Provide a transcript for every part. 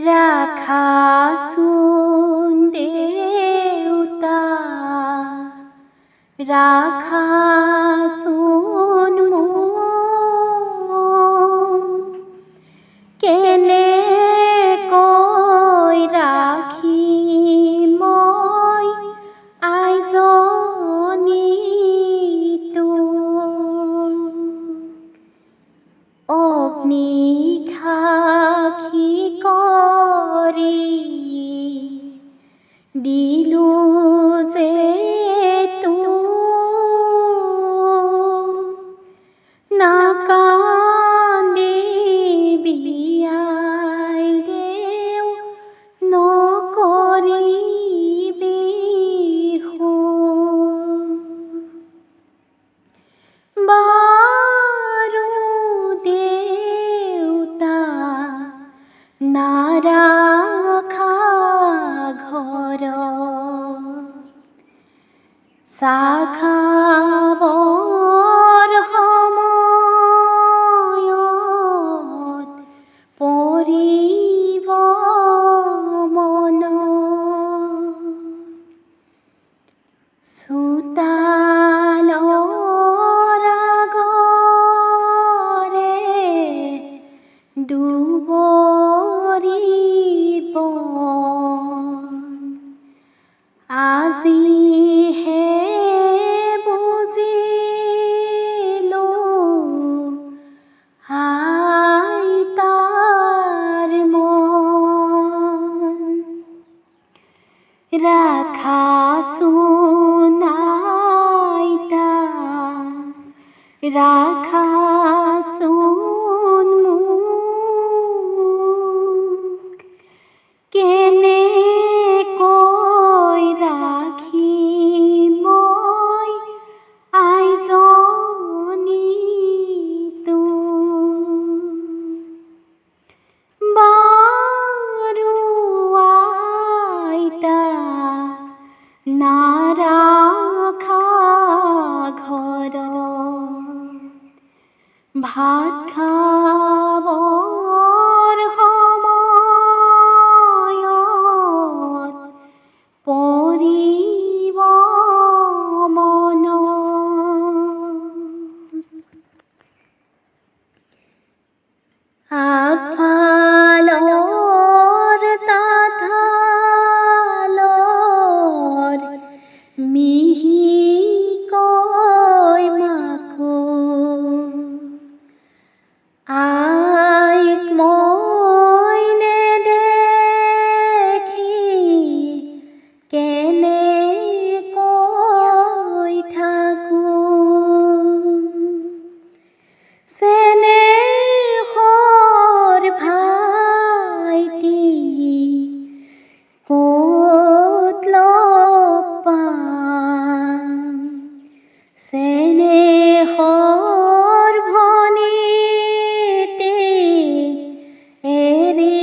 ৰাখাচোন দেউতা, ৰাখাচোন মোক, কেনেকৈ ৰাখিম মই আইজনী তোক। অগ্নিসাক্ষী কৰি দিলো যে তোক, নাকান্দিবি আই দেউ, নকৰিবি শোক। বাৰু দেউতা, নাৰাখা ঘৰত, চাহ খাবৰ সময়ত পৰিব মনত, চোতালৰ আগৰে দুবৰি বন, আজিহে বুজিলো আইতাৰ মন। ৰাখাচোন আইতা, ৰাখাচোন মোক, কেনেকৈ ৰাখিম মই আইজনী তোক। বাৰু আইতা, নাৰাখা ঘৰত, ভাত খাবৰ সময়ত পৰিব মনত, আগফালৰ তাঁতশালৰ মিহিকৈ মাকো, আইক মই নেদেখি কেনেকৈ থাকোঁ, চেনেহৰ ভাইটি ক'ত লগ পাম, চেনেহৰ ভনীটি এৰি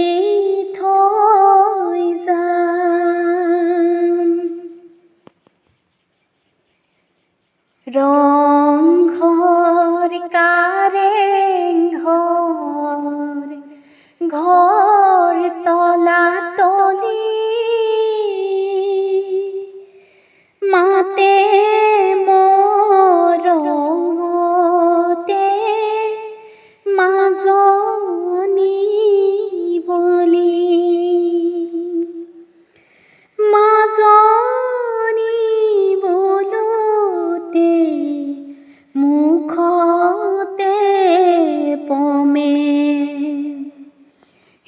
থৈ যাম। ৰংঘৰ কাৰেংঘৰ ঘৰ তলাতলি, মাতে মৰমতে মাজনী বুলি, মাজনী বোলোতে মুখতে পমে,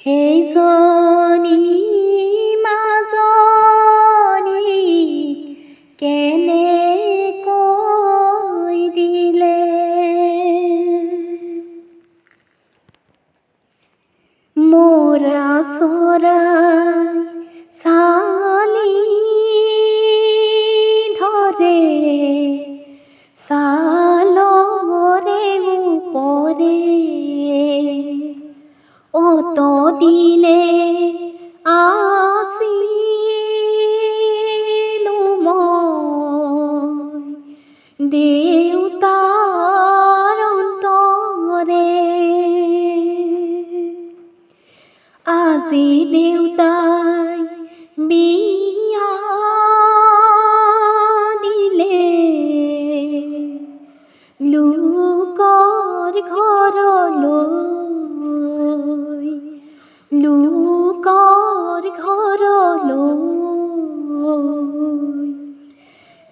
সেইজনী মাজনীক কেনেকৈ দিলে। মৰা চৰাই চালি ধৰে, ছালৰে ওপৰে, অতদিনে আছিলো মই দেউতাৰ অন্তৰে, আজি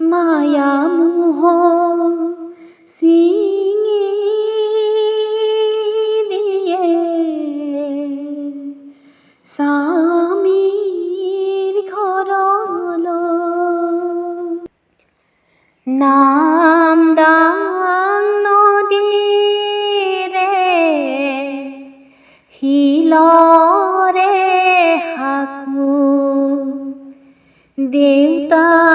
মায়া মোহ চিঙি দিয়ে স্বামীৰ ঘৰলৈ নামদাং নদীৰে শিলৰে সাঁকো দেউতা